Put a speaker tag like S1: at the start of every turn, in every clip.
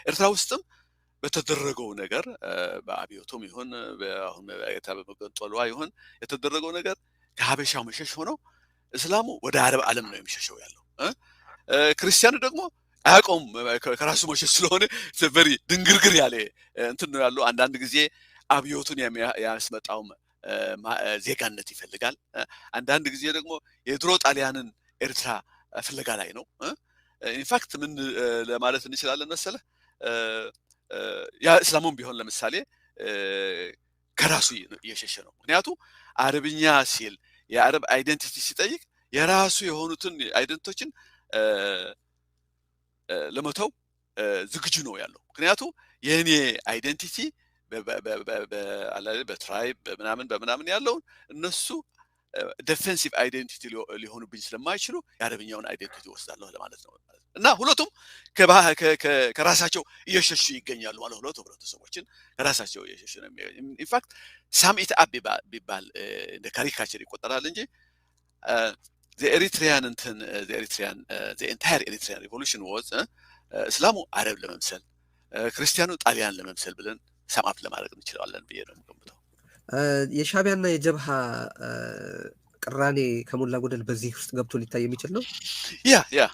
S1: ኤርትራ ውስጥም በተደረገው ነገር በአብዮቱም ይሁን በአሁን በመገንጠሏ ይሁን የተደረገው ነገር ከሀበሻው መሸሽ ሆኖ እስላሙ ወደ አረብ ዓለም ነው የሚሸሸው ያለው ክርስቲያኑ ደግሞ አያውቀውም ከራሱ መሸሽ ስለሆነ ቨሪ ድንግርግር ያለ እንትን ነው ያለው አንዳንድ ጊዜ አብዮቱን ያስመጣው ዜጋነት ይፈልጋል አንዳንድ ጊዜ ደግሞ የድሮ ጣሊያንን ኤርትራ ፍለጋ ላይ ነው ኢንፋክት ምን ለማለት እንችላለን መሰለ ያ እስላሙም ቢሆን ለምሳሌ ከራሱ እየሸሸ ነው ምክንያቱም አረብኛ ሲል የአረብ አይደንቲቲ ሲጠይቅ የራሱ የሆኑትን አይደንቲቲዎችን ለመተው ዝግጁ ነው ያለው ምክንያቱም የኔ አይደንቲቲ በትራይብ በምናምን ያለው እነሱ ዲፌንሲቭ አይደንቲቲ ሊሆኑብኝ ስለማይችሉ የአረብኛውን አይደንቲቲ ወስዳለሁ ለማለት ነው እና ሁለቱም ከራሳቸው እየሸሹ ይገኛሉ ማለት ሁለቱ ህብረተሰቦችን ከራሳቸው እየሸሹ ነው ኢንፋክት ሳምኢት አብ ቢባል እንደ ካሪካቸር ይቆጠራል እንጂ the Eritrean the entire Eritrean revolution was እስላሙ አረብ ለመምሰል ክርስቲያኑ ጣሊያን ለመምሰል ብለን ሰማፍ ለማድረግ እንችላለን ብዬ ነው የምገምተው
S2: የሻቢያና የጀብሃ ቅራኔ ከሞላ ጎደል በዚህ ውስጥ ገብቶ ሊታይ የሚችል ነው
S1: ያ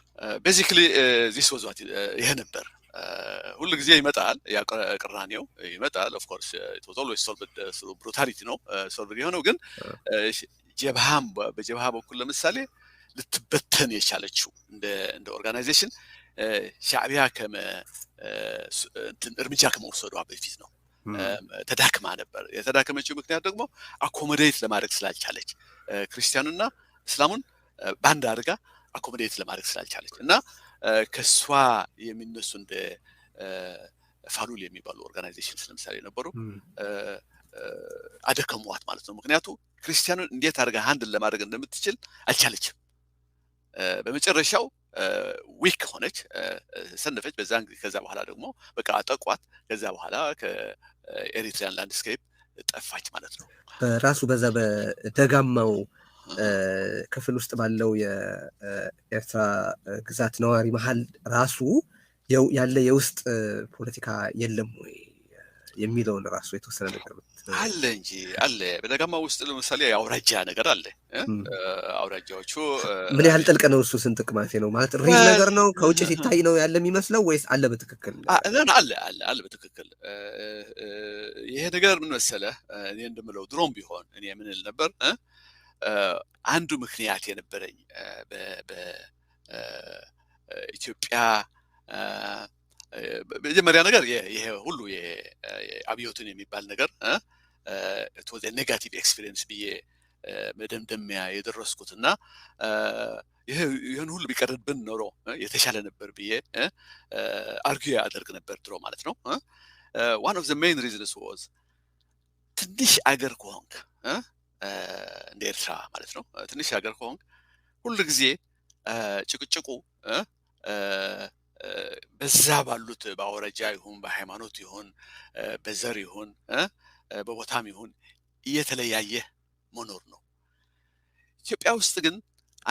S1: basically this was what ይሄ ነበር ሁሉ ጊዜ ይመጣል ያ ቅራኔው ይመጣል of course it was always solved through brutality ነው solved የሆነው ግን በጀብሃ በኩል ለምሳሌ ልትበተን የቻለችው እንደ ኦርጋናይዜሽን ሻዕቢያ እርምጃ ከመውሰዷ በፊት ነው ተዳክማ ነበር የተዳከመችው ምክንያት ደግሞ አኮሞዴት ለማድረግ ስላልቻለች ክርስቲያኑና እስላሙን ባንድ አድርጋ አኮሞዴት ለማድረግ ስላልቻለች እና ከሷ የሚነሱ እንደ ፋሉል የሚባሉ ኦርጋናይዜሽንስ ለምሳሌ ነበሩ አደከሟት ማለት ነው ምክንያቱም ክርስቲያኑን እንዴት አድርጋ ሃንድል ለማድረግ እንደምትችል አልቻለችም በመጨረሻው ዊክ ሆነች ሰነፈች በዛን ጊዜ ከዛ በኋላ ደግሞ በቃ አጠቋት ከዛ በኋላ ከኤሪትሪያን ላንድስኬፕ ጠፋች ማለት ነው
S2: በራሱ በዛ በደጋማው ክፍል ውስጥ ባለው የኤርትራ ግዛት ነዋሪ መሃል ራሱ ያለ የውስጥ ፖለቲካ የለም ወይ የሚለውን ራሱ የተወሰነ ነገር
S1: አለ እንጂ አለ በደጋማው ውስጥ ለምሳሌ አውራጃ ነገር አለ አውራጃዎቹ
S2: ምን ያህል ጥልቅ ነው እሱ ስንጥቅ ማለት ነው ማለት ሪል ነገር ነው ከውጭ ሲታይ ነው ያለ የሚመስለው ወይስ አለ በትክክል
S1: አለ በትክክል ይሄ ነገር ምን መሰለህ እኔ እንደምለው ድሮም ቢሆን እኔ ምን ል ነበር አንዱ ምክንያት የነበረኝ በኢትዮጵያ በመጀመሪያ ነገር ይሄ ሁሉ የአብዮትን የሚባል ነገር it was a negative experience ብዬ መደምደሚያ የደረስኩትና ይሄን ሁሉ ቢቀርብን ኖሮ የተሻለ ነበር ብዬ አርጊው ያደርግ ነበር ድሮ ማለት ነው one of the main reasons was ትንሽ አገር ከሆንክ እንደ ኤርትራ ማለት ነው ትንሽ አገር ከሆንክ ሁሉ ጊዜ ጭቅጭቁ በዛ ባሉት ባወራጃ ይሁን በሃይማኖት ይሁን በዘር ይሁን በቦታም ይሁን እየተለያየ መኖር ነው ኢትዮጵያ ውስጥ ግን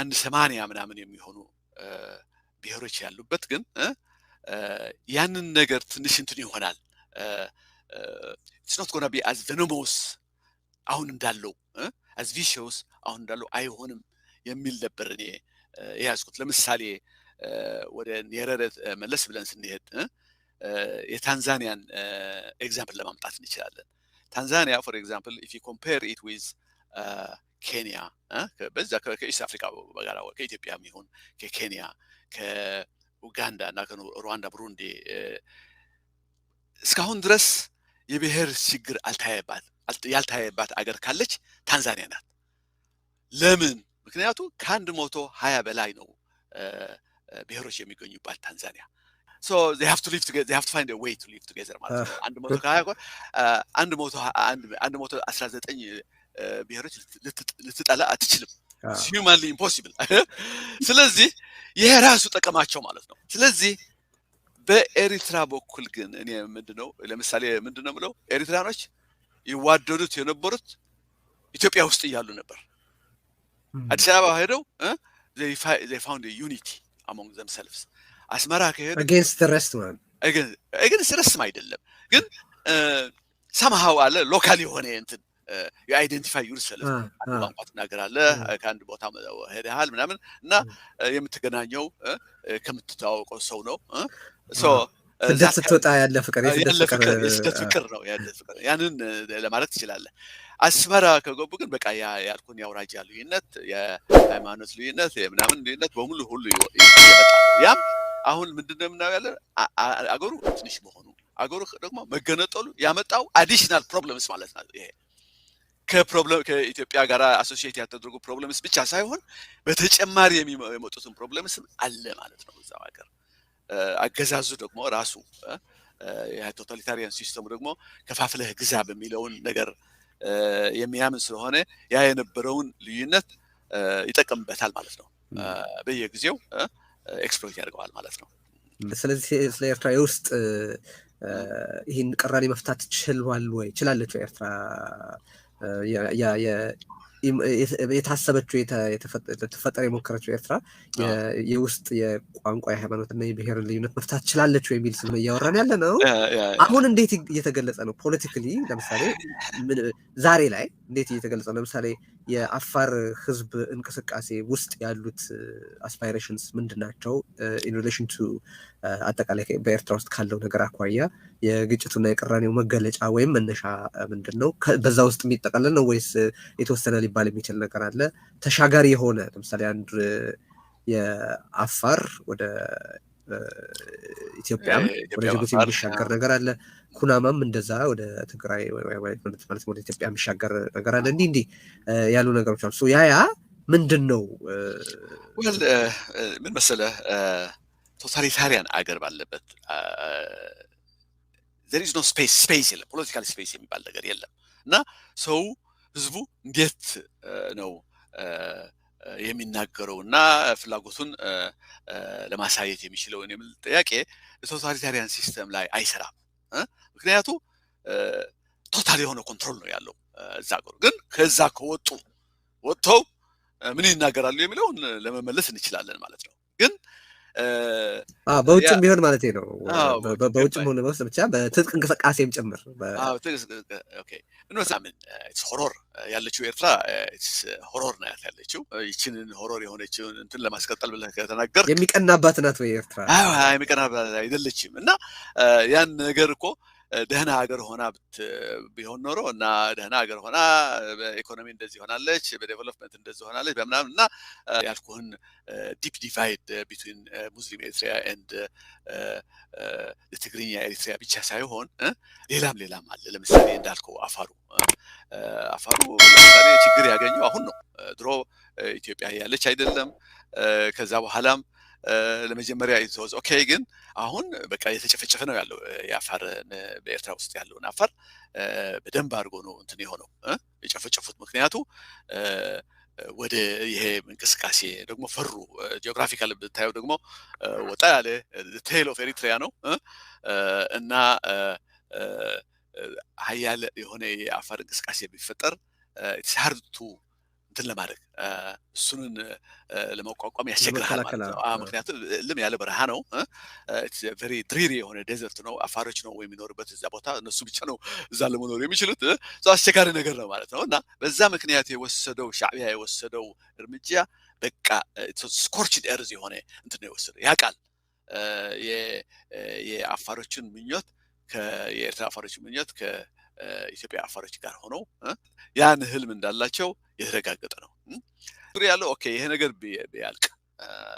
S1: አንድ 80 ምናምን የሚሆኑ ብሔሮች ያሉበት ግን ያንን ነገር ትንሽ እንትን ይሆናል it's not going to be as venomous አሁን እንዳለው as vicious አሁን እንዳለው አይሆንም የሚል ነበር እኔ ያስኩት ለምሳሌ ወደ ኔረረት መለስ ብለን ስንሄድ የታንዛኒያን ኤግዛምፕል ለማምጣት እንችላለን ታንዛኒያ for example if you compare it with ኬንያ በዛ ከኢስት አፍሪካ በጋራ ከኢትዮጵያም ይሁን ከኬንያ ከኡጋንዳ እና ከሩዋንዳ ብሩንዲ እስካሁን ድረስ የብሔር ችግር ያልታየባት አገር ካለች ታንዛኒያ ናት ለምን ምክንያቱም ከ120 በላይ ነው ብሔሮች የሚገኙባት ታንዛኒያ so they have to live together they have to find a way to live together ማለት ነው 119 ብሔሮች ልትጠላ አትችልም humanly impossible ስለዚህ ይሄ ራሱ ጠቀማቸው ማለት ነው ስለዚህ በኤሪትራ በኩል ግን እኔ ምንድነው ለምሳሌ ምንድነው ብለው ኤሪትራኖች ይዋደዱት የነበሩት ኢትዮጵያ ውስጥ ይያሉ ነበር አዲስ አበባ ሄደው they found a unity among themselves asmara ከሄዱ
S2: against the rest man
S1: ግን ስረስም አይደለም ግን somehow አለ ሎካል የሆነ እንትን የአይደንቲፋይ ዩርሰልፍ አንድ ቋንቋ ትናገራለህ ከአንድ ቦታ ሄደሃል ምናምን እና የምትገናኘው ከምትተዋወቀው ሰው ነው ሶ
S2: ስደት ስትወጣ ያለ ፍቅር
S1: የስደት ፍቅር ነው ያለ ፍቅር ያንን ለማለት ትችላለህ አስመራ ከገቡ ግን በቃ ያልኩን ያውራጃ ልዩነት የሃይማኖት ልዩነት የምናምን ልዩነት በሙሉ ሁሉ ይመጣ ያም አሁን ምንድነው የምናየው ያለ አገሩ ትንሽ መሆኑ አገሩ ደግሞ መገነጠሉ ያመጣው አዲሽናል ፕሮብለምስ ማለት ነው ይሄ ከኢትዮጵያ ጋር አሶሲዬት ያደረጉ ፕሮብለምስ ብቻ ሳይሆን በተጨማሪ የሚመጡትን ፕሮብለምስ አለ ማለት ነው እዛው ሀገር አገዛዙ ደግሞ ራሱ የቶታሊታሪያን ሲስተሙ ደግሞ ከፋፍለህ ግዛ በሚለውን ነገር የሚያምን ስለሆነ ያ የነበረውን ልዩነት ይጠቀምበታል ማለት ነው በየጊዜው ኤክስፕሎይት ያደርገዋል ማለት ነው
S2: ስለዚህ ስለ ኤርትራ የውስጥ ይህን ቅራኔ መፍታት ችሏል ወይ ችላለች ወይ ኤርትራ የታሰበችው የተፈጠረ የሞከረችው ኤርትራ የውስጥ የቋንቋ የሃይማኖትና የብሔር ልዩነት መፍታት ችላለች ወይ የሚል ስለ እያወራን ያለ ነው አሁን እንዴት እየተገለጸ ነው ፖለቲካሊ ለምሳሌ ዛሬ ላይ እንዴት እየተገለጸ ነው ለምሳሌ የአፋር ህዝብ እንቅስቃሴ ውስጥ ያሉት አስፓይሬሽንስ ምንድናቸው in relation to አጠቃላይ በኤርትራ ውስጥ ካለው ነገር አኳያ የግጭቱና የቅራኔው መገለጫ ወይም መነሻ ምንድነው በዛ ውስጥ የሚጠቀለል ነው ወይስ የተወሰነ ሊባል የሚችል ነገር አለ ተሻጋሪ የሆነ ለምሳሌ አንድ የአፋር ወደ ኢትዮጵያም ወደ ጅቡቲ የሚሻገር ነገር አለ ኩናማም እንደዛ ወደ ትግራይ ማለት ወደ ኢትዮጵያ የሚሻገር ነገር አለ እንዲህ ያሉ ነገሮች አሉ ያ ምንድነው
S1: ምን መሰለህ ቶታሊታሪያን አገር ባለበት there is no space የለም ፖለቲካል ስፔስ የሚባል ነገር የለም እና ሰው ህዝቡ እንዴት ነው የሚናገረውና ፍላጎቱን ለማሳየት የሚችለው የሚል ጥያቄ ቶታሊታሪያን ሲስተም ላይ አይሰራም ምክንያቱ ቶታሊ የሆነ ኮንትሮል ነው ያለው እዛ ሀገር ግን ከዛ ወጥተው ምን ይናገራሉ የሚለውን ለመመለስ እንችላለን ማለት ነው ግን
S2: በውጭም ቢሆን ማለት ነው በውጭም ሆነ በውስጥ ብቻ በትጥቅ እንቅስቃሴም ጭምር
S1: ኦኬ እንወሳምን ኢትስ ሆሮር ያለችው ኤርትራ ኢትስ ሆሮር ነው ያለችው ይችንን ሆሮር የሆነችውን እንትን ለማስቀጠል ብለህ ከተናገር
S2: የሚቀናባት ናት ወይ ኤርትራ
S1: የሚቀናባት አይደለችም እና ያን ነገር እኮ ደህና ሀገር ሆና ቢሆን ኖሮ እና ደህና ሀገር ሆና በኢኮኖሚ እንደዚህ ሆናለች በዴቨሎፕመንት እንደዚህ ሆናለች በመናም እና ያልኩህን ዲፕ ዲቫይድ ቢትዊን ሙስሊም ኤርትራ ኤንድ ትግርኛ ኤርትራ ብቻ ሳይሆን ሌላም አለ ለምሳሌ እንዳልከው አፋሩ ለምሳሌ ችግር ያገኘው አሁን ነው ድሮ ኢትዮጵያ ያለች አይደለም ከዛ በኋላም ለመጀመሪያ ይተወዝ ኦኬ ግን አሁን በቃ የተጨፈጨፈ ነው ያለው የአፋር በኤርትራ ውስጥ ያለውን አፋር በደንብ አድርጎ ነው እንትን የሆነው የጨፈጨፉት ምክንያቱ ወደ ይሄ እንቅስቃሴ ደግሞ ፈሩ ጂኦግራፊካል ብታየው ደግሞ ወጣ ያለ ቴል ኦፍ ኤሪትሪያ ነው እና ሀያል የሆነ የአፋር እንቅስቃሴ ቢፈጠር ኢትስ ሃርድ ቱ እንትን ለማድረግ እሱንን ለመቋቋም ያስቸግራል ማለት ነው ምክንያቱም ልም ያለ በረሃ ነው ኢትስ ቬሪ ድሪሪ የሆነ ዴዘርት ነው አፋሮች ነው የሚኖርበት እዛ ቦታ እነሱ ብቻ ነው እዛ ለመኖር የሚችሉት አስቸጋሪ ነገር ነው ማለት ነው እና በዛ ምክንያት ሻዕቢያ የወሰደው እርምጃ በቃ ስኮርችድ ኤርዝ የሆነ እንትን ነው የወሰደው ያቃል የአፋሮችን ምኞት የኤርትራ አፋሮች ምኞት ከኢትዮጵያ አፋሮች ጋር ሆነው ያን ህልም እንዳላቸው የተረጋገጠ ነው ያለው ኦኬ ይሄ ነገር ቢያልቅ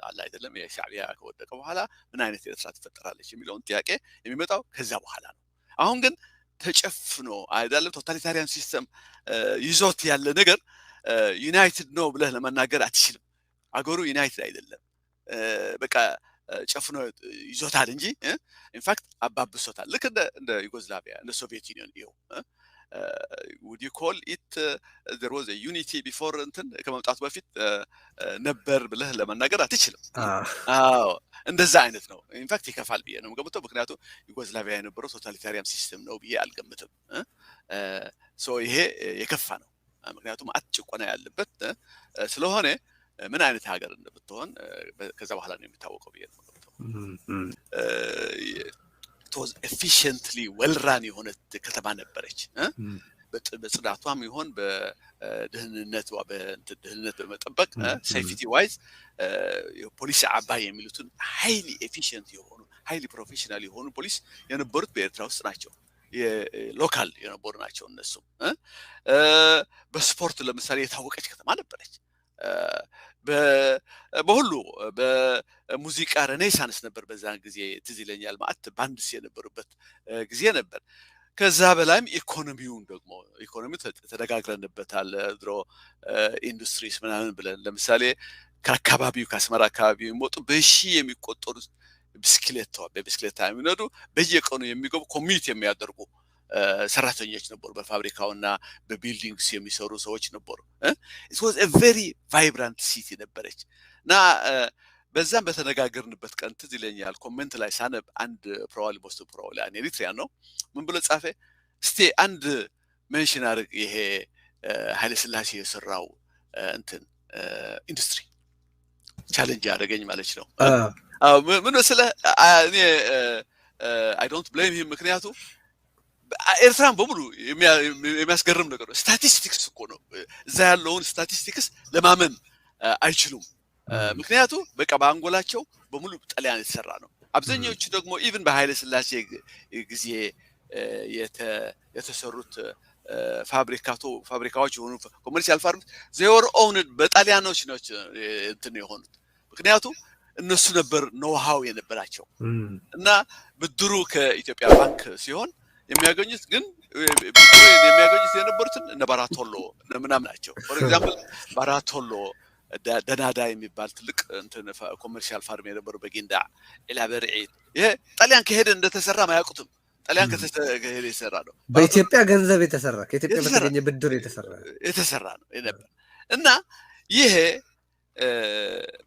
S1: አለ አይደለም የሻዕቢያ ከወደቀ በኋላ ምን አይነት ኤርትራ ትፈጠራለች የሚለውን ጥያቄ የሚመጣው ከዛ በኋላ ነው አሁን ግን ተጨፍኖ አይደለም ቶታሊታሪያን ሲስተም ይዞት ያለ ነገር ዩናይትድ ነው ብለህ ለመናገር አትችልም አገሩ ዩናይትድ አይደለም በቃ ጨፍኖ ይዞታል እንጂ ኢንፋክት አባብሶታል ልክ እንደ ዩጎዝላቪያ እንደ ሶቪየት ዩኒየን ይው would you call it there was a unity before እንትን ከመምጣቱ በፊት ነበር ብለህ ለመናገር አትችልም እንደዛ አይነት ነው ኢንፋክት ይከፋል ብዬ ነው የምገምተው ምክንያቱም ዩጎዝላቪያ የነበረው ቶታሊታሪያን ሲስተም ነው ብዬ አልገምትም ሶ ይሄ የከፋ ነው ምክንያቱም አትጭቆና ያለበት ስለሆነ ምን አይነት ሀገር እንደምትሆን ከዛ በኋላ ነው የሚታወቀው ብዬ ነው የምገምተው was efficiently well run የሆነች ከተማ ነበረች በጽዳቷም ይሆን በደህንነት በመጠበቅ ሴፍቲ ዋይዝ ፖሊስ አባይ የሚሉትን ሃይሊ ኤፊሽንት የሆኑ ሃይሊ ፕሮፌሽናል የሆኑ ፖሊስ የነበሩት በኤርትራ ውስጥ ናቸው ሎካል የነበሩ ናቸው እነሱም በስፖርት ለምሳሌ የታወቀች ከተማ ነበረች በሁሉ በሙዚቃ ሬኔሳንስ ነበር በዛን ጊዜ ትዝ ይለኛል ማለት ባንድስ የነበሩበት ጊዜ ነበር ከዛ በላይም ኢኮኖሚውን ደግሞ ኢኮኖሚው ተደጋግረንበታል ድሮ ኢንዱስትሪስ ምናምን ብለን ለምሳሌ ከአካባቢው ከአስመራ አካባቢው የሚወጡ በሺ የሚቆጠሩ በብስክሌት የሚነዱ በየቀኑ የሚገቡ ኮሚዩኒቲ የሚያደርጉ ሰራተኞች ነበሩ በፋብሪካውና በቢልዲንግስ የሚሰሩ ሰዎች ነበሩ it was a very vibrant city ነበረች እና በዛም በተነጋገርንበት ቀን ትዝ ይለኛል ኮሜንት ላይ ሳነብ አንድ ፕሮባብሊ አን ኤሪትሪያን ነው ምን ብሎ ጻፈ እስቲ አንድ ሜንሽን አድርግ ይሄ ኃይለ ሥላሴ የሰራው እንትን ኢንዱስትሪ ቻሌንጅ ያደረገኝ ማለት ነው ምን መስለ እኔ I don't blame him ምክንያቱ ኤርትራን በሙሉ የሚያስገርም ነገር ነው ስታቲስቲክስ እኮ ነው እዛ ያለውን ስታቲስቲክስ ለማመን አይችሉም ምክንያቱ በቃ በአንጎላቸው በሙሉ ጣሊያን የተሰራ ነው አብዛኞቹ ደግሞ ኢቭን በኃይለ ሥላሴ ጊዜ የተሰሩት ፋብሪካዎች የሆኑ ኮመርሻል ፋርምስ they were owned በጣሊያኖች ነው እንትን የሆኑት ምክንያቱ እነሱ ነበር ኖሃው የነበራቸው እና ብድሩ ከኢትዮጵያ ባንክ ሲሆን የሚያገኙት ግን የሚያገኙት የነበሩትን እነ ባራቶሎ ምናምን ናቸው for example ባራቶሎ ደናዳ የሚባል ትልቅ እንትን ኮመርሻል ፋርም የነበረው በጊንዳ ኢላበርዒት ይሄ ጣሊያን ከሄደ እንደተሰራ ማያውቁትም ጣሊያን ከሄደ የተሰራ ነው
S2: በኢትዮጵያ ገንዘብ የተሰራ ከኢትዮጵያ በተገኘ ብድር የተሰራ
S1: ነው የነበር እና ይሄ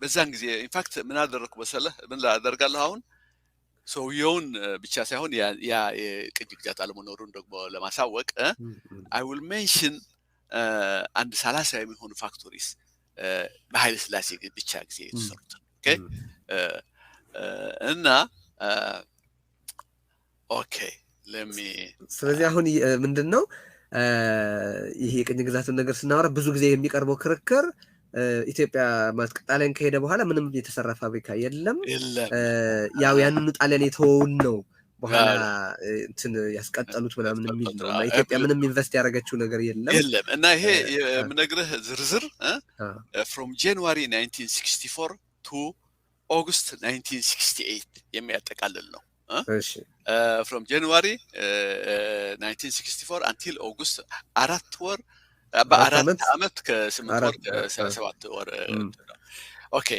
S1: በዛን ጊዜ ኢንፋክት ምን አደረኩ መሰለህ ምን ላደርጋለሁ አሁን ሰውየውን ብቻ ሳይሆን ያ የቅጅ ግዛት አለመኖሩን ደግሞ ለማሳወቅ I will mention አንድ 30 የሚሆኑ ፋክቶሪስ በኃይለ ሥላሴ ብቻ ጊዜ የተሰሩት ኦኬ እና ኦኬ
S2: ስለዚህ አሁን ምንድነው ይሄ የቅኝ ግዛትን ነገር ስናወራ ብዙ ጊዜ የሚቀርበው ክርክር ኢትዮጵያ ማለት ጣሊያን ከሄደ በኋላ ምንም የተሰራ ፋብሪካ የለም ያው ያንኑ ጣሊያን የተወውን ነው በኋላ እንትን ያስቀጠሉት ምናምን የሚል ነው እና ኢትዮጵያ ምንም ኢንቨስት ያደረገችው ነገር የለም
S1: እና ይሄ የምነግርህ ዝርዝር from January 1964 to August 1968 የሚያጠቃልል ነው
S2: እሺ
S1: from January 1964 until August 4 ወር በአራት አመት ከ8 ወር ከ7 ወር ኦኬ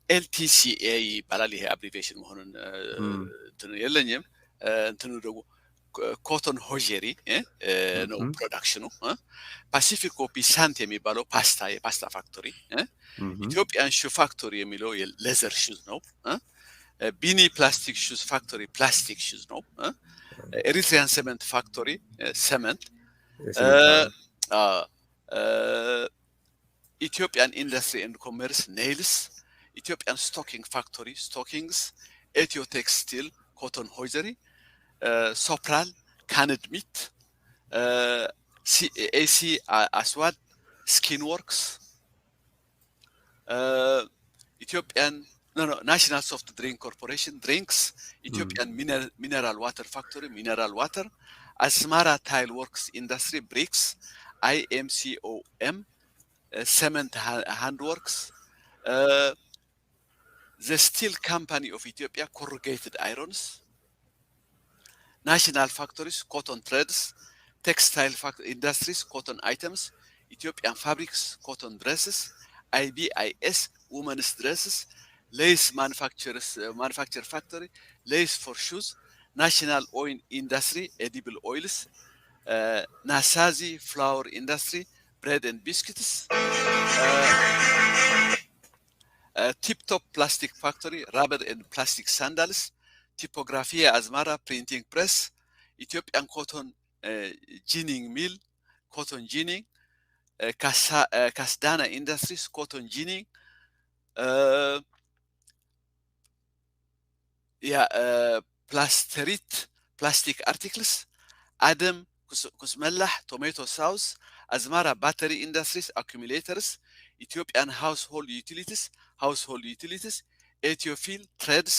S1: LTCA ይባላል ይሄ አብሪቬሽን መሆኑን እንትን የለኝም እንትኑ ደግሞ ኮቶን ሆጀሪ ነው ፕሮዳክሽኑ ፓሲፊክ ኮፒ ሳንት የሚባለው የፓስታ ፋክቶሪ ኢትዮጵያን ሹ ፋክቶሪ የሚለው የሌዘር ሹዝ ነው ቢኒ ፕላስቲክ ሹዝ ፋክቶሪ ፕላስቲክ ሹዝ ነው ኤሪትሪያን ሰመንት ፋክቶሪ ሰመንት ኢትዮጵያን ኢንዱስትሪ ኤንድ ኮመርስ ኔይልስ ኢትዮጵያን ስቶኪንግ ፋክቶሪ ስቶኪንግስ ኤትዮ ቴክስቲል ኮቶን ሆጀሪ ሶፕራል ካንድ ሚት AC Aswad Skin Works Ethiopian National Soft Drink Corporation Drinks Ethiopian Mineral Water Factory Mineral Water Asmara Tile Works Industry Bricks IMCOM Cement Handworks the Steel Company of Ethiopia Corrugated Irons National Factories Cotton Threads Textile Industries Cotton Items Ethiopian Fabrics Cotton Dresses IBIS Women's Dresses Lace Manufacture Factory Lace for Shoes National Oil Industry Edible Oils Nasazi Flour Industry Bread and Biscuits Tip Top Plastic Factory Rubber and Plastic Sandals Typografia Asmara Printing Press Ethiopian Cotton Ginning Mill Cotton Ginning Kasdana Industries Cotton Ginning Plasterit plastic articles, Adam Kusmellah, tomato sauce, Azmara battery industries, accumulators, Ethiopian household utilities, Ethiophil Threads,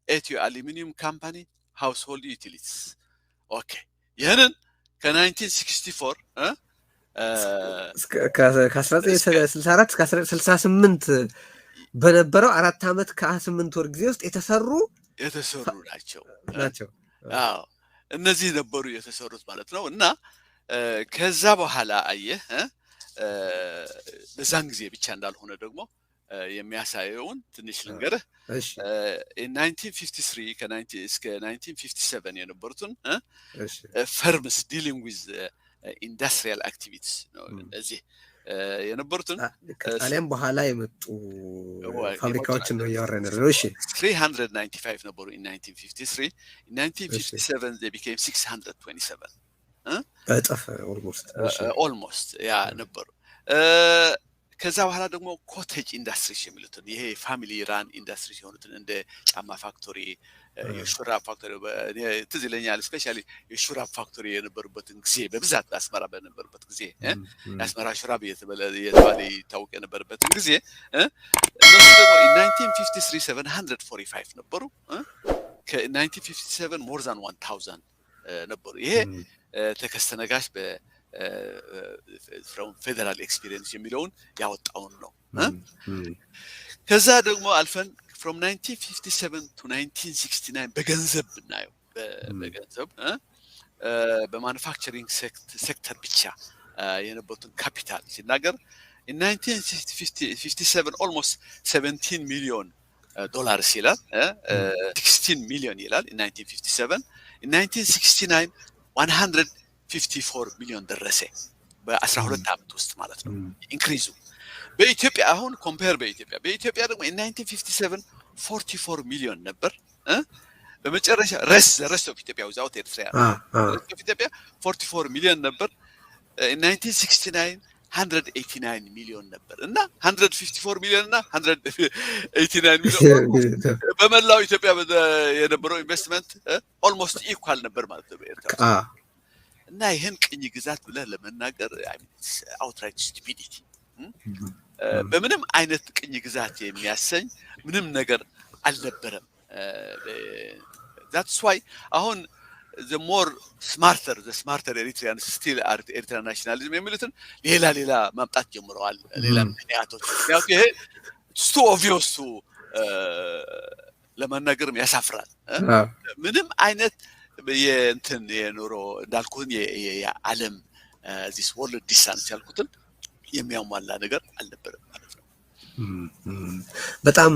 S1: Ethio Aluminium Company, household utilities. Okay. ይህንን ከ1964
S2: ከ1964 እስከ 1968 በነበረው 4 ዓመት ከ8 ወር ጊዜ ውስጥ የተሰሩ ናቸው።
S1: አዎ እነዚህ ነበሩ የተሰሩት ማለት ነው። እና ከዛ በኋላ አየህ በዛን ጊዜ ብቻ እንዳልሆነ ደግሞ የሚያሳየውን ትንሽ ልንገርህ። 1953 ከ90 እስከ 1957 የነበሩትን firms dealing with industrial activities ነው እነዚህ የነበሩትን
S2: ከጣሊያን በኋላ የመጡ ፋብሪካዎችን ነው ያወራን ነው። እሺ
S1: 395 ነበሩ in 1953. In 1957 they became 627
S2: በጣም
S1: ኦልሞስት ያ ነበሩ። ከዛ በኋላ ደግሞ ኮቴጅ ኢንዱስትሪስ የሚሉትን ይሄ ፋሚሊ ራን ኢንዱስትሪስ የሆኑትን እንደ ጫማ ፋክቶሪ፣ የሹራብ ፋክቶሪ ትዝ ይለኛል። ስፔሻሊ የሹራብ ፋክቶሪ የነበሩበትን ጊዜ በብዛት አስመራ በነበሩበት ጊዜ የአስመራ ሹራብ የተባለ ይታወቅ የነበረበትን ጊዜ እነሱ ደግሞ 1953 745 ነበሩ። ከ1957 ሞር ዛን 1000 ነበሩ። ይሄ ተከስተ ነጋሽ from federal experience የሚለውን ያወጣውን ነው። ከዛ ደግሞ አልፈን from 1957 to 1969 በገንዘብ ብናየው በገንዘብ በማኑፋክቸሪንግ ሴክተር ብቻ የነበሩትን ካፒታል ሲናገር in 1957 almost 17 million dollars ይላል፣ 16 million ይላል in 1957. in 1969 154 ሚሊዮን ደረሰ በ12 ዓመት ውስጥ ማለት ነው ኢንክሪዙ። በኢትዮጵያ አሁን ኮምፔር በኢትዮጵያ ደግሞ in 1957 44 ሚሊዮን ነበር። በመጨረሻ ረስት ኦፍ ኢትዮጵያ without ኤርትራ ኢትዮጵያ 44 ሚሊዮን ነበር። in 1969 189 ሚሊዮን ነበር እና 154 ሚሊዮን እና 189 ሚሊዮን በመላው ኢትዮጵያ የነበረው ኢንቨስትመንት ኦልሞስት ኢኳል ነበር ማለት ነው በኤርትራ። እና ይሄን ቅኝ ግዛት ብለህ ለመናገር አውትራይት ስቱፒዲቲ በምንም አይነት ቅኝ ግዛት የሚያሰኝ ምንም ነገር አልነበረም። that's why አሁን the smarter Eritreans still are Eritrean nationalism የሚሉትን ሌላ ማምጣት ጀምረዋል። ሌላ ምክንያቶች ይሄ too obvious to ለመናገርም ያሳፍራል። ምንም አይነት የእንትን የኑሮ እንዳልኩን የዓለም this world distance ያልኩትን የሚያሟላ ነገር አልነበረም ማለት ነው።
S2: በጣም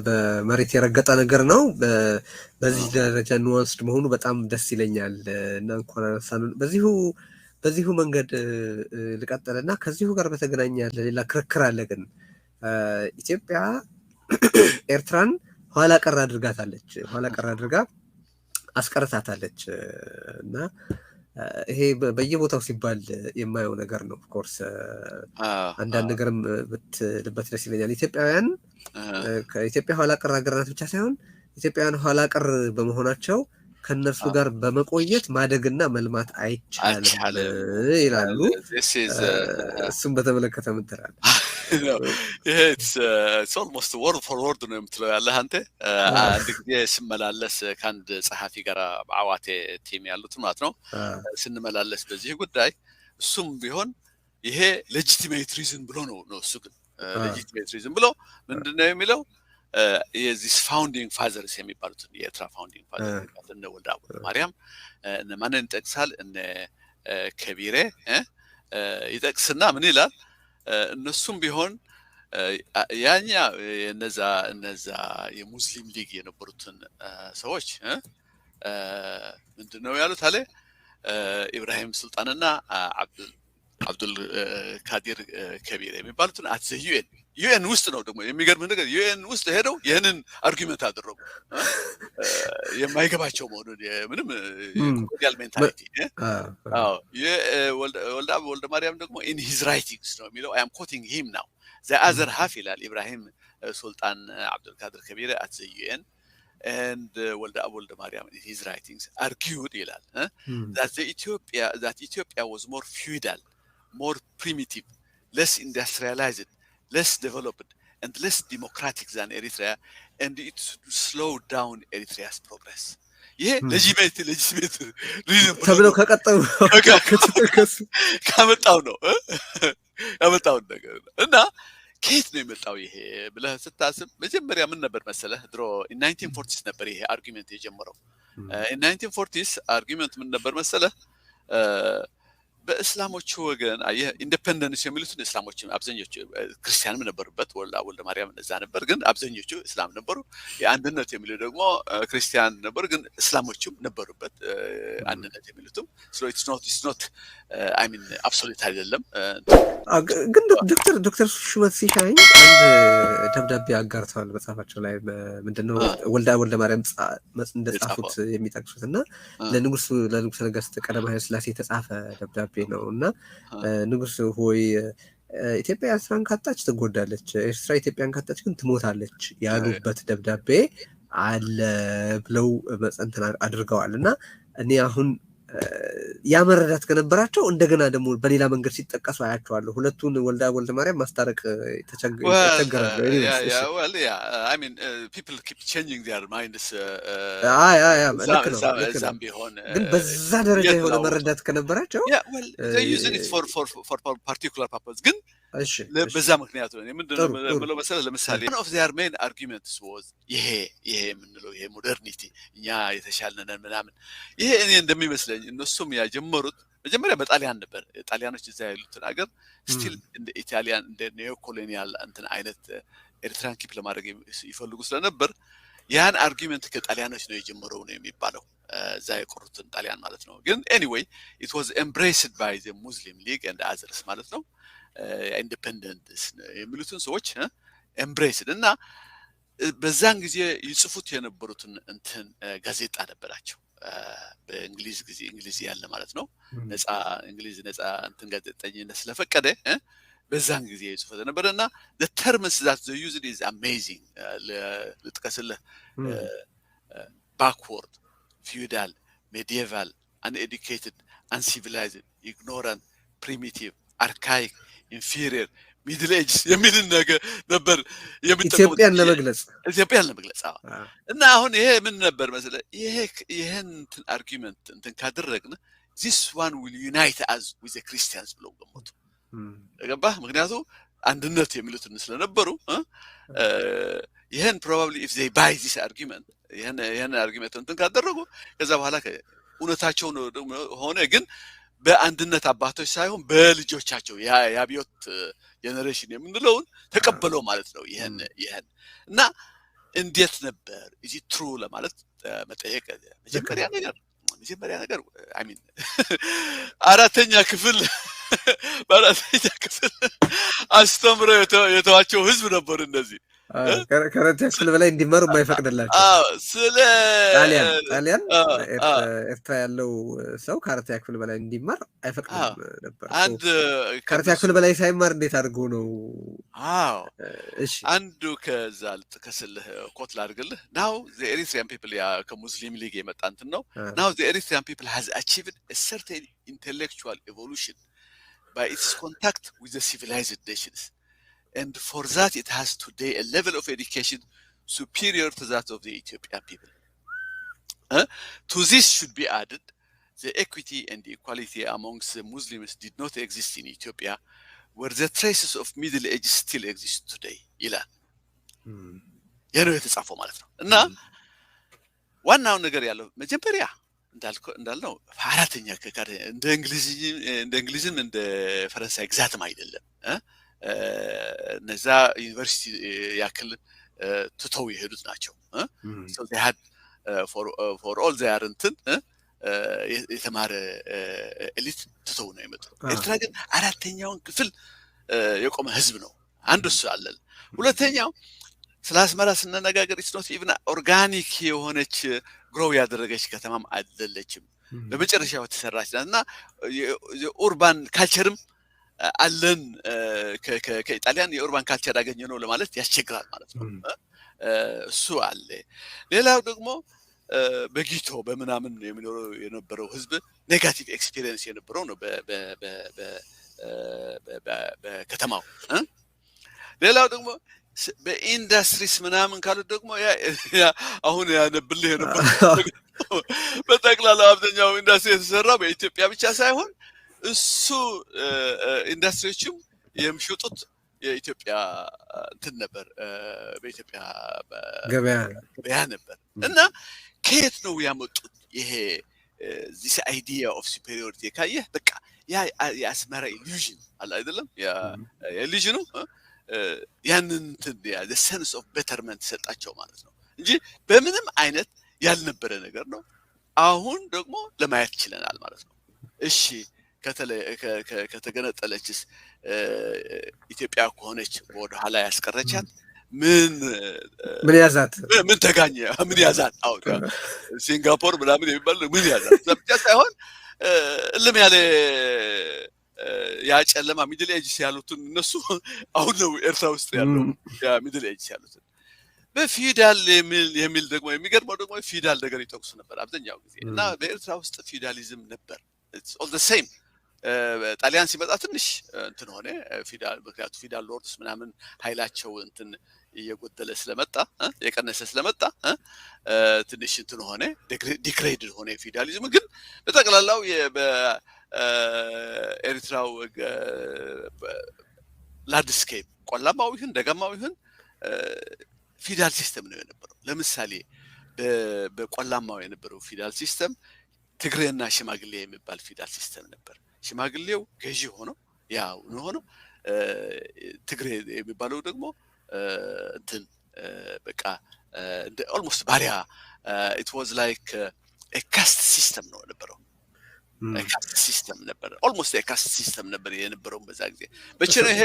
S2: በመሬት የረገጠ ነገር ነው። በዚህ ደረጃ ኑዋንስድ መሆኑ በጣም ደስ ይለኛል። እና እንኳን አነሳን በዚሁ መንገድ ልቀጥልና ከዚሁ ጋር በተገናኘ ያለ ሌላ ክርክር አለ። ግን ኢትዮጵያ ኤርትራን ኋላ ቀር አድርጋ አስቀርታታለች እና ይሄ በየቦታው ሲባል የማየው ነገር ነው። ኦፍ ኮርስ አንዳንድ ነገርም ብትልበት ደስ ይለኛል። ኢትዮጵያውያን ከኢትዮጵያ ኋላ ቀር ሀገር ናት ብቻ ሳይሆን ኢትዮጵያውያን ኋላ ቀር በመሆናቸው ከነሱ ጋር በመቆየት ማደግና መልማት አይቻልም ይላሉ። እሱም በተመለከተ ምን ትላለህ?
S1: it's almost word for word ነው የምትለው ያለህ አንተ። አንድ ጊዜ ስመላለስ ከአንድ ጸሐፊ ጋር በአዋቴ ቲም ያሉት ማለት ነው ስንመላለስ በዚህ ጉዳይ እሱም ቢሆን ይሄ ሌጂቲሜት ሪዝን ብሎ ነው እሱ ግን ሌጂቲሜት ሪዝን ብሎ ምንድነው የሚለው የዚህ ፋውንዲንግ ፋዘርስ የሚባሉት የኤርትራ ፋውንዲንግ ፋዘርስ እነ ወልደ ማርያም እነ ማንን ይጠቅሳል እነ ከቢሬ ይጠቅስና ምን ይላል እነሱም ቢሆን ያኛ እነዛ የሙስሊም ሊግ የነበሩትን ሰዎች ምንድነው ያሉት አለ ኢብራሂም ሱልጣንና አብዱል ካዲር ከቢር የሚባሉትን አት ዘ ዩኤን ውስጥ ነው ደግሞ የሚገርም ነገር ዩኤን ውስጥ ሄደው ይሄንን አርጊመንት አደረጉ። የማይገባቸው መሆኑን ምንም ኮሎኒያል ሜንታሊቲ ወልደ ማርያም ደግሞ in his writings ነው የሚለው I am quoting him now the other half ይላል ኢብራሂም ሱልጣን አብዱል ካድር ከቢር at the UN and Walda Mariam in his writings argued that Ethiopia was more feudal, more primitive, less industrialized, less developed, and less democratic than Eritrea, and it slowed down Eritrea's progress. ይሄ legitimate reason
S2: ተብለው ከቀጠሉ
S1: ካመጣው ነው ያመጣው ነገር እና ከየት ነው የመጣው ይሄ ብለህ ስታስብ መጀመሪያ ምን ነበር መሰለህ ድሮ in 1940s ነበር ይሄ አርጊመንት የጀመረው in 1940s አርጊመንት ምን ነበር መሰለህ በእስላሞቹ ወገን አየህ ኢንዲፔንደንስ የሚሉትን እስላሞች አብዛኞቹ ክርስቲያንም ነበሩበት ወልደ ማርያም እዛ ነበር ግን አብዛኞቹ እስላም ነበሩ የአንድነት የሚሉ ደግሞ ክርስቲያን ነበሩ ግን እስላሞችም ነበሩበት አንድነት የሚሉትም so it's not I mean absolute አይደለም
S2: ግን ዶክተር ሹመት ሲሻኝ አንድ ደብዳቤ አጋርተዋል መጽሐፋቸው ላይ ምንድነው ወልደ ማርያም እንደጻፉት የሚጠቅሱትና ለንጉስ ነገስት ቀዳማዊ ኃይለ ሥላሴ የተጻፈ ደብዳቤ ነውና ንጉስ ሆይ ኢትዮጵያ ኤርትራን ካጣች ትጎዳለች ኤርትራ ኢትዮጵያን ካጣች ግን ትሞታለች ያሉበት ደብዳቤ አለ ብለው መጽንተና አድርገዋልና እኔ አሁን ያመረዳት ከነበራቸው እንደገና ደግሞ በሌላ መንገድ ሲጠቀሱ አያቸዋለሁ ሁለቱን ወልደ ማርያም ማስታረቅ ተቸገራለሁ
S1: I mean people keep changing their minds
S2: ለክነው ግን በዛ ደረጃ የሆነ መረዳት ከነበራቸው
S1: they using it for particular purpose ግን እሺ በዛ ምክንያት ነው ምንድነው መሰለህ ለምሳሌ one of their main arguments was ይሄ ምንለው ይሄ ሞደርኒቲ እኛ የተሻለነን ምናምን ይሄ እኔ እንደሚመስለኝ እነሱም ያጀመሩት መጀመሪያ በጣሊያን ነበር ጣሊያኖች እዛ ያሉትን ሀገር ስቲል እንደ ኢጣሊያን እንደ ኒዮ ኮሎኒያል እንትን አይነት ኤርትራን ኪፕ ለማድረግ ይፈልጉ ስለነበር ያን አርጊመንት ከጣሊያኖች ነው የጀመረው ነው የሚባለው እዛ የቆሩትን ጣሊያን ማለት ነው ግን anyway it was embraced by the Muslim League and others ማለት ነው ኢንዲፔንደንስ የሚሉትን ሰዎች embraced እና በዛን ጊዜ ይጽፉት የነበሩትን እንትን ጋዜጣ ነበራቸው በእንግሊዝ ያለ ማለት ነው ነፃ እንግሊዝ ነፃ እንትን ጋዜጠኝነት ስለፈቀደ በዛን ጊዜ ይጽፉት ነበርና the terms that they used is amazing ለጥቀስልህ backward feudal medieval uneducated uncivilized ignorant primitive archaic inferior middle age የሚል ነገር ነበር
S2: ኢትዮጵያን ለመግለጽ
S1: እና አሁን ይሄ ምን ነበር መሰለ ይሄን አርጊመንት እንትን ካደረግን this one will unite us with the Christians ብለው ገመቱ ገባህ ምክንያቱም አንድነት የሚሉት ስለነበሩ ይሄን probably if they buy this argument ይሄን አርጊመንት እንትን ካደረጉ ከዛ በኋላ እውነታቸው ነው ሆነ ግን በአንድነት አባቶች ሳይሆን በልጆቻቸው ያቢዮት ጀነሬሽን የምንለውን ተቀበለው ማለት ነው ይሄን እና እንዴት ነበር እዚ ትሩ ለማለት መጠየቅ መጀመሪያ ነገር I mean አራተኛ ክፍል አስተምረው የተዋቸው ህዝብ ነበር እንደዚህ
S2: ከአራተኛ ክፍል በላይ እንዲማሩ የማይፈቅድላቸው
S1: ስለ
S2: ጣሊያን ኤርትራ ያለው ሰው ከአራተኛ ክፍል በላይ እንዲማር አይፈቅድም ነበር
S1: አንድ
S2: ከአራተኛ ክፍል በላይ ሳይማር እንዴት አድርጎ ነው
S1: እሺ አንዱ ከዛ ልጥቀስልህ ኮት ላድርግልህ now the Eritrean people ከሙስሊም ሊግ የመጣ እንትን ነው now the Eritrean people has achieved a certain intellectual evolution by its contact with the civilized nations and for that it has today a level of education superior to that of the Ethiopian people to this should be added the equity and the equality amongst the Muslims did not exist in Ethiopia where the traces of Middle Age still exist today ይላል የነው የተጻፈው ማለት ነው እና ዋናው ነገር ያለው መጀመሪያ እንዳልነው አራተኛ ከካር እንደ እንግሊዝም እንደ ፈረንሳይ ግዛትም አይደለም ነዛ ዩኒቨርሲቲ ያክል ትተው የሄዱት ናቸው so they had for all their እንትን የተማረ ኤሊት ትተው ነው የመጡ ኤርትራ ግን አራተኛውን ክፍል የቆመ ህዝብ ነው አንዱ እሱ አለ ሁለተኛው ስላስመራ ስንነጋገር it's not even organic የሆነች ግሮው ያደረገች ከተማም አይደለችም በመጨረሻው ተሰራችና የኡርባን ካልቸርም አለን ከኢጣሊያን የኡርባን ካልቸር ያገኘ ነው ለማለት ያስቸግራል ማለት ነው እሱ አለ። ሌላው ደግሞ በጊቶ በምናምን የሚኖረው የነበረው ህዝብ ኔጋቲቭ ኤክስፒሪየንስ የነበረው ነው በከተማው። ሌላው ደግሞ በኢንዱስትሪስ ምናምን ካሉት ደግሞ ያ አሁን ያነብልህ የነበረው በጠቅላላ አብዛኛው ኢንዱስትሪ የተሰራው በኢትዮጵያ ብቻ ሳይሆን እሱ ኢንዱስትሪዎችም የሚሸጡት የኢትዮጵያ እንትን ነበር፣ በኢትዮጵያ ገበያ ነበር። እና ከየት ነው ያመጡት ይሄ this idea of superiority? ካየህ በቃ ያ የአስመራ ኢሉዥን አለ አይደለም? ያ ኢሉዥኑ ያንን the sense of betterment ሰጣቸው ማለት ነው እንጂ በምንም አይነት ያልነበረ ነገር ነው። አሁን ደግሞ ለማየት ችለናል ማለት ነው። እሺ ከተገነጠለችስ ኢትዮጵያ ከሆነች ወደ ኋላ ያስቀረቻት ምን ያዛት? ምን ተጋኘ? ምን ያዛት? አሁን ሲንጋፖር ምናምን የሚባል ምን ያዛት? ብቻ ሳይሆን እልም ያለ ያ ጨለማ ሚድል ኤጅስ ያሉትን እነሱ አሁን ነው ኤርትራ ውስጥ ያለው ያ ሚድል ኤጅስ ያሉትን በፊውዳል የሚል ደግሞ የሚገርመው ደግሞ ፊውዳል ነገር ይጠቅሱ ነበር አብዛኛው ጊዜ። እና በኤርትራ ውስጥ ፊውዳሊዝም ነበር። it's all the same። ጣሊያን ሲመጣ ትንሽ እንትን ሆነ ፊውዳል፣ ምክንያቱም ፊውዳል ሎርድስ ምናምን ኃይላቸው እንትን እየጎደለ ስለመጣ የቀነሰ ስለመጣ ትንሽ እንትን ሆነ፣ ዲግሬድድ ሆነ ፊውዳሊዝም። ግን በጠቅላላው በኤርትራው ላንድስኬፕ ቆላማው ይሁን ደጋማው ይሁን ፊውዳል ሲስተም ነው የነበረው። ለምሳሌ በቆላማው የነበረው ፊውዳል ሲስተም ትግሬና ሽማግሌ የሚባል ፊውዳል ሲስተም ነበር። ሽማግሌው ገዢ ሆኖ ያው ነው፣ ትግሬ የሚባለው ደግሞ እንትን በቃ ኦልሞስት ባሪያ። it was like a caste system ነው የነበረው። ካስት ሲስተም ነበር፣ ኦልሞስት የካስት ሲስተም ነበር የነበረው በዛ ጊዜ። በቸ ነው ይሄ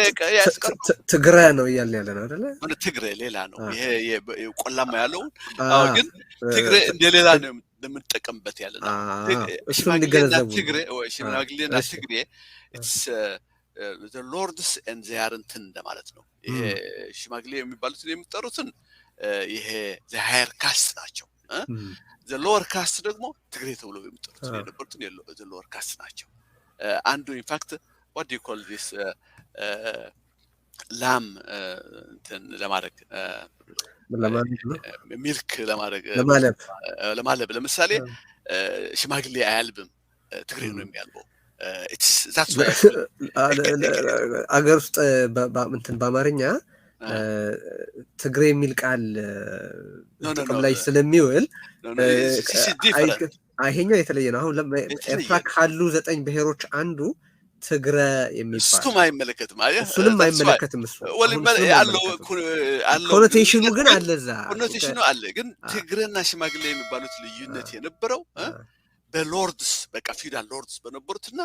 S2: ትግሬ ነው እያለ ያለ ነው አይደለ?
S1: ትግሬ ሌላ ነው ይሄ ቆላማ ያለው። ግን ትግሬ እንደሌላ ነው ለምንጠቀምበት ያለ ነው። ሽማግሌና ትግሬ ወይ ሽማግሌና ትግሬ it's the lords and they aren't እንደማለት ነው። ይሄ ሽማግሌ የሚባሉት የሚጠሩትን ይሄ the higher caste ናቸው። the lower caste ደግሞ ትግሬ ተብሎ የሚጠሩት የነበሩትን the lower caste ናቸው። አንዱ in fact what do you call this ላም እንትን ለማድረግ ሚልክ ለማለብ ለምሳሌ ሽማግሌ አያልብም፣ ትግሬ ነው የሚያልበው።
S2: አገር ውስጥ በአማርኛ ትግሬ የሚል ቃል ጥቅም ላይ ስለሚውል ይሄኛው የተለየ ነው። አሁን ኤርትራ ካሉ 9 ብሔሮች አንዱ ትግረ የሚባል
S1: እሱም አይመለከትም።
S2: እሱንም አይመለከትም። እሱ
S1: ያለው
S2: ኮኖቴሽኑ ግን አለ፣ እዛ
S1: ኮኖቴሽኑ አለ። ግን ትግረና ሽማግሌ የሚባሉት ልዩነት የነበረው በሎርድስ በቃ ፊውዳል ሎርድስ በነበሩትና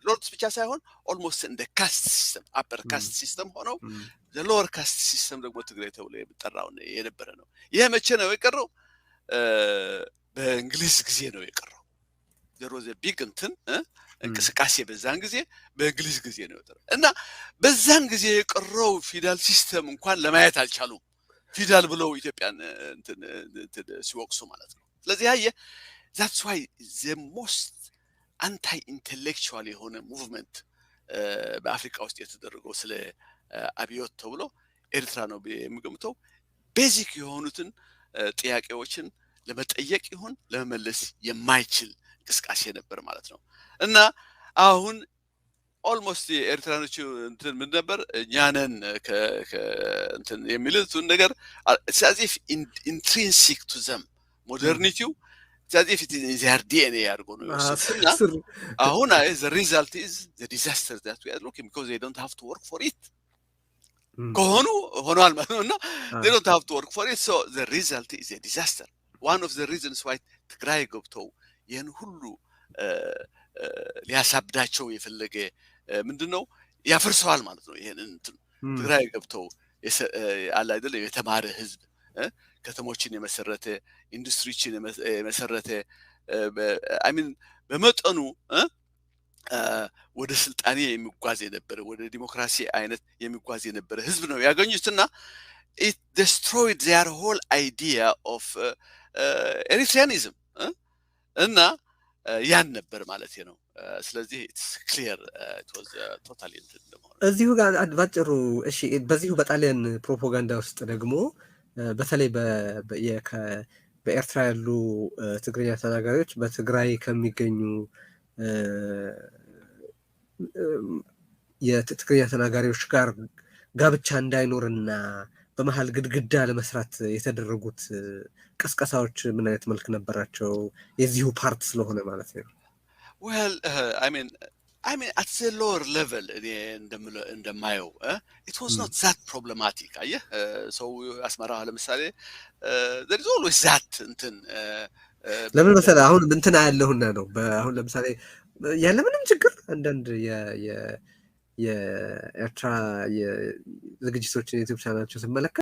S1: ሎርድስ ብቻ ሳይሆን ኦልሞስት እንደ ካስት ሲስተም አፐር ካስት ሲስተም ሆነው ሎወር ካስት ሲስተም ደግሞ ትግሬ ተብሎ የሚጠራው የነበረ ነው። ይሄ መቼ ነው የቀረው? በእንግሊዝ ጊዜ ነው የቀረው። ዘሮዘ ቢግ እንትን እንቅስቃሴ በዛን ጊዜ በእንግሊዝ ጊዜ ነው የወጣው። እና በዛን ጊዜ የቀረው ፊውዳል ሲስተም እንኳን ለማየት አልቻሉም፣ ፊውዳል ብለው ኢትዮጵያን እንትን ሲወቅሱ ማለት ነው። ስለዚህ ያየ that's why the most anti intellectual የሆነ ሙቭመንት በአፍሪካ ውስጥ የተደረገው ስለ አብዮት ተብሎ ኤርትራ ነው የሚገምተው። ቤዚክ የሆኑትን ጥያቄዎችን ለመጠየቅ ይሁን ለመመለስ የማይችል እንቅስቃሴ ነበር ማለት ነው። እና አሁን ኦልሞስት ኤርትራኖቹ እንትን ምን ነበር እኛንን እንትን የሚሉትን ነገር as if intrinsic to them modernity as if it is in their DNA ያርጎ ነው እና አሁን the result is the disaster that we are looking, because they don't have to work for it ከሆኑ ሆኗል ማለት ነው። they don't have to work for it, so the result is a disaster. One of the reasons why ትግራይ ገብተው ይህን ሁሉ ሊያሳብዳቸው የፈለገ ምንድነው ያፈርሰዋል ማለት ነው። ይሄንን ትግራይ ገብተው አለ አይደል የተማረ ህዝብ ከተሞችን የመሰረተ ኢንዱስትሪዎችን የመሰረተ አይ ሚን በመጠኑ ወደ ስልጣኔ የሚጓዝ የነበረ ወደ ዲሞክራሲ አይነት የሚጓዝ የነበረ ህዝብ ነው ያገኙትና it destroyed their whole idea of Eritreanism እና ያን ነበር ማለት ነው። ስለዚህ it's clear it was totally
S2: እዚሁ ጋር ባጭሩ እሺ በዚሁ በጣሊያን ፕሮፓጋንዳ ውስጥ ደግሞ በተለይ በኤርትራ ያሉ ትግርኛ ተናጋሪዎች በትግራይ ከሚገኙ የትግርኛ ተናጋሪዎች ጋር ጋብቻ እንዳይኖርና በመሃል ግድግዳ ለመስራት የተደረጉት ቀስቀሳዎች ምን አይነት መልክ ነበራቸው? የዚሁ ፓርት ስለሆነ ማለት ነው።
S1: well I mean at the lower level እንደማየው it was not that problematic አየህ ሰው አስመራ ለምሳሌ there is always that እንትን
S2: ለምን መሰለህ አሁን እንትን ያለውና ነው አሁን ለምሳሌ ያለ ምንም ችግር አንዳንድ የኤርትራ የዝግጅቶችን ዩቲዩብ ቻናላቸው ስመለከት